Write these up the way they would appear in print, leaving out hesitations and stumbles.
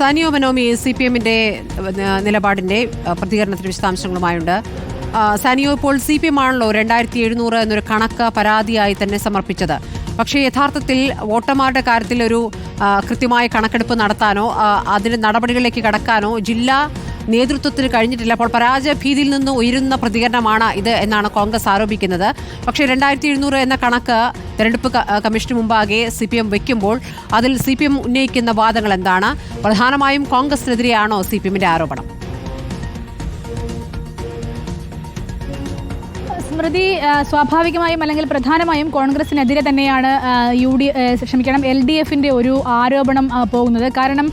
സാനിയോ മനോമി CPM-ന്റെ നിലപാടിന്റെ പ്രതികരണത്തിന് വിശദാംശങ്ങളുമായുണ്ട്. സാനിയോ, ഇപ്പോൾ CPM ആണല്ലോ 2700 എന്നൊരു കണക്ക് പരാതിയായി തന്നെ സമർപ്പിച്ചത്. പക്ഷേ യഥാർത്ഥത്തിൽ വോട്ടർമാരുടെ കാര്യത്തിൽ ഒരു കൃത്യമായ കണക്കെടുപ്പ് നടത്താനോ അതിന് നടപടികളിലേക്ക് കടക്കാനോ ജില്ലാ നേതൃത്വത്തിന് കഴിഞ്ഞിട്ടില്ല. അപ്പോൾ പരാജയ ഭീതിയിൽ നിന്ന് ഉയരുന്ന പ്രതികരണമാണ് ഇത് എന്നാണ് കോൺഗ്രസ് ആരോപിക്കുന്നത്. പക്ഷേ 2700 എന്ന കണക്ക് തെരഞ്ഞെടുപ്പ് കമ്മീഷന് മുമ്പാകെ CPM വയ്ക്കുമ്പോൾ അതിൽ CPM ഉന്നയിക്കുന്ന വാദങ്ങൾ എന്താണ്? പ്രധാനമായും കോൺഗ്രസിനെതിരെയാണോ CPM-ന്റെ ആരോപണം? സ്മൃതി, സ്വാഭാവികമായും അല്ലെങ്കിൽ പ്രധാനമായും കോൺഗ്രസിനെതിരെ തന്നെയാണ് LDF-ന്റെ ഒരു ആരോപണം പോകുന്നത്. കാരണം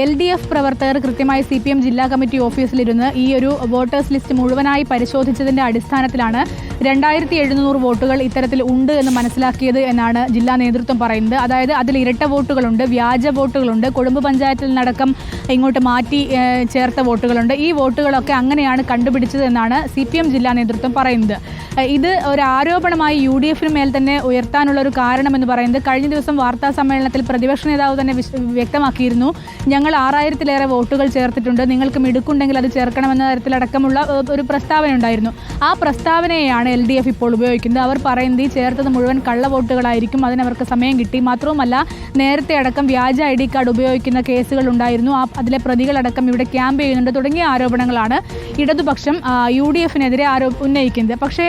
LDF പ്രവർത്തകർ കൃത്യമായി CPM ജില്ലാ കമ്മിറ്റി ഓഫീസിലിരുന്ന് ഈ ഒരു വോട്ടേഴ്സ് ലിസ്റ്റ് മുഴുവനായി പരിശോധിച്ചതിൻ്റെ അടിസ്ഥാനത്തിലാണ് 2700 വോട്ടുകൾ ഇത്തരത്തിൽ ഉണ്ട് എന്ന് മനസ്സിലാക്കിയത് എന്നാണ് ജില്ലാ നേതൃത്വം പറയുന്നത്. അതായത് അതിൽ ഇരട്ട വോട്ടുകളുണ്ട്, വ്യാജ വോട്ടുകളുണ്ട്, കുടുംബ പഞ്ചായത്തിൽ നിന്നടക്കം ഇങ്ങോട്ട് മാറ്റി ചേർത്ത വോട്ടുകളുണ്ട്. ഈ വോട്ടുകളൊക്കെ അങ്ങനെയാണ് കണ്ടുപിടിച്ചത് എന്നാണ് CPM ജില്ലാ നേതൃത്വം പറയുന്നത്. ഇത് ഒരു ആരോപണമായി UDF-ന് മേൽ തന്നെ ഉയർത്താനുള്ള ഒരു കാരണമെന്ന് പറയുന്നത് കഴിഞ്ഞ ദിവസം വാർത്താ സമ്മേളനത്തിൽ പ്രതിപക്ഷ നേതാവ് തന്നെ വ്യക്തമാക്കിയിരുന്നു. ഞങ്ങൾ 6000-ലേറെ വോട്ടുകൾ ചേർത്തിട്ടുണ്ട്, നിങ്ങൾക്ക് മിടുക്കുണ്ടെങ്കിൽ അത് ചേർക്കണമെന്ന തരത്തിലടക്കമുള്ള ഒരു പ്രസ്താവന ഉണ്ടായിരുന്നു. ആ പ്രസ്താവനയെയാണ് LDF ഇപ്പോൾ ഉപയോഗിക്കുന്നത്. അവർ പറയുന്നത് ഈ ചേർത്തത് മുഴുവൻ കള്ള വോട്ടുകളായിരിക്കും, അതിനവർക്ക് സമയം കിട്ടി. മാത്രവുമല്ല, നേരത്തെ അടക്കം വ്യാജ ID കാർഡ് ഉപയോഗിക്കുന്ന കേസുകൾ ഉണ്ടായിരുന്നു, അതിലെ പ്രതികളടക്കം ഇവിടെ ക്യാമ്പ് ചെയ്യുന്നുണ്ട് തുടങ്ങിയ ആരോപണങ്ങളാണ് ഇടതുപക്ഷം UDF-നെതിരെ ഉന്നയിക്കുന്നത്. പക്ഷേ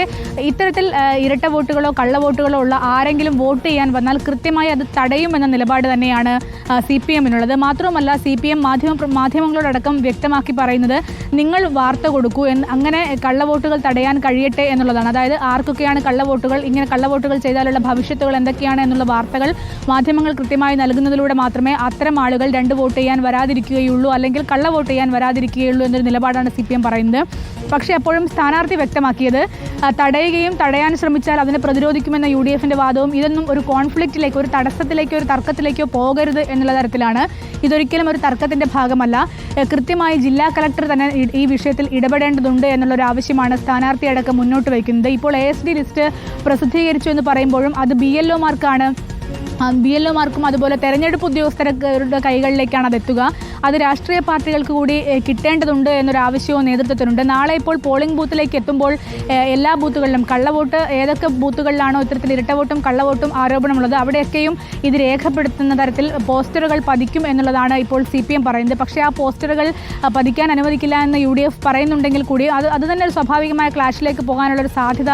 ഇത്തരത്തിൽ ഇരട്ട വോട്ടുകളോ കള്ള വോട്ടുകളോ ഉള്ള ആരെങ്കിലും വോട്ട് ചെയ്യാൻ വന്നാൽ കൃത്യമായി അത് തടയുമെന്ന നിലപാട് തന്നെയാണ് CPM-നുള്ളത്. മാത്രവുമല്ല, CPM മാധ്യമങ്ങളോടക്കം വ്യക്തമാക്കി പറയുന്നത് നിങ്ങൾ വാർത്ത കൊടുക്കൂ, അങ്ങനെ കള്ളവോട്ടുകൾ തടയാൻ കഴിയട്ടെ എന്നുള്ളതാണ്. അതായത് ആർക്കൊക്കെയാണ് കള്ളവോട്ടുകൾ, ഇങ്ങനെ കള്ളവോട്ടുകൾ ചെയ്താലുള്ള ഭവിഷ്യത്തുകൾ എന്തൊക്കെയാണ് എന്നുള്ള വാർത്തകൾ മാധ്യമങ്ങൾ കൃത്യമായി നൽകുന്നതിലൂടെ മാത്രമേ അത്തരം ആളുകൾ 2 വോട്ട് ചെയ്യാൻ വരാതിരിക്കുകയുള്ളൂ, അല്ലെങ്കിൽ കള്ളവോട്ട് ചെയ്യാൻ വരാതിരിക്കുകയുള്ളൂ എന്നൊരു നിലപാടാണ് CPM പറയുന്നത്. പക്ഷേ അപ്പോഴും സ്ഥാനാർത്ഥി വ്യക്തമാക്കിയത് തടയുകയും തടയാൻ ശ്രമിച്ചാൽ അതിനെ പ്രതിരോധിക്കുമെന്ന UDF-ന്റെ വാദവും ഇതൊന്നും ഒരു കോൺഫ്ലിക്റ്റിലേക്കോ ഒരു തടസ്സത്തിലേക്കോ ഒരു തർക്കത്തിലേക്കോ പോകരുത് എന്നുള്ള തരത്തിലാണ്. ഇതൊരിക്കലും ഒരു തർക്കത്തിൻ്റെ ഭാഗമല്ല. കൃത്യമായി ജില്ലാ കളക്ടർ തന്നെ ഈ വിഷയത്തിൽ ഇടപെടേണ്ടതുണ്ട് എന്നുള്ളൊരു ആവശ്യമാണ് സ്ഥാനാർത്ഥി അടക്കം മുന്നോട്ട് വയ്ക്കുന്നത്. ഇപ്പോൾ ASD ലിസ്റ്റ് പ്രസിദ്ധീകരിച്ചു എന്ന് പറയുമ്പോഴും അത് BLO-മാർക്കും അതുപോലെ തെരഞ്ഞെടുപ്പ് ഉദ്യോഗസ്ഥരുടെ കൈകളിലേക്കാണ് അതെത്തുക. അത് രാഷ്ട്രീയ പാർട്ടികൾക്ക് കൂടി കിട്ടേണ്ടതുണ്ട് എന്നൊരാവശ്യവും നേതൃത്വത്തിനുണ്ട്. നാളെ ഇപ്പോൾ പോളിംഗ് ബൂത്തിലേക്ക് എത്തുമ്പോൾ എല്ലാ ബൂത്തുകളിലും കള്ളവോട്ട് ഏതൊക്കെ ബൂത്തുകളിലാണോ ഇത്തരത്തിൽ ഇരട്ടവോട്ടും കള്ളവോട്ടും ആരോപണമുള്ളത് അവിടെയൊക്കെയും ഇത് രേഖപ്പെടുത്തുന്ന തരത്തിൽ പോസ്റ്ററുകൾ പതിക്കും എന്നുള്ളതാണ് ഇപ്പോൾ CPM പറയുന്നത്. പക്ഷേ ആ പോസ്റ്ററുകൾ പതിക്കാൻ അനുവദിക്കില്ല എന്ന് UDF പറയുന്നുണ്ടെങ്കിൽ കൂടി അത് തന്നെ ഒരു സ്വാഭാവികമായ ക്ലാഷിലേക്ക് പോകാനുള്ളൊരു സാധ്യത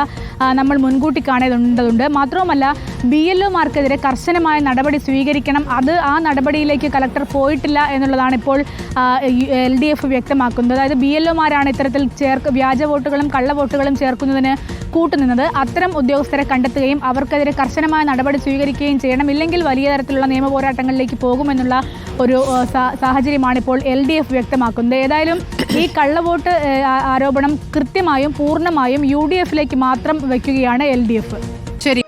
നമ്മൾ മുൻകൂട്ടി കാണേണ്ടതുണ്ട്. മാത്രവുമല്ല, BLO-മാർക്കെതിരെ കർശനമായ നടപടി സ്വീകരിക്കണം. ആ നടപടിയിലേക്ക് കളക്ടർ പോയിട്ടില്ല എന്നുള്ളതാണ് ഇപ്പോൾ LDF വ്യക്തമാക്കുന്നത്. അതായത് BLO-മാരാണ് ഇത്തരത്തിൽ വ്യാജ വോട്ടുകളും കള്ളവോട്ടുകളും ചേർക്കുന്നതിന് കൂട്ടുനിന്നത്. അത്തരം ഉദ്യോഗസ്ഥരെ കണ്ടെത്തുകയും അവർക്കെതിരെ കർശനമായ നടപടി സ്വീകരിക്കുകയും ചെയ്യണം. ഇല്ലെങ്കിൽ വലിയ തരത്തിലുള്ള നിയമ പോരാട്ടങ്ങളിലേക്ക് പോകുമെന്നുള്ള ഒരു സാഹചര്യമാണ് ഇപ്പോൾ LDF വ്യക്തമാക്കുന്നത്. ഏതായാലും ഈ കള്ളവോട്ട് ആരോപണം കൃത്യമായും പൂർണ്ണമായും UDF-ലേക്ക് മാത്രം വയ്ക്കുകയാണ് LDF. ശരി.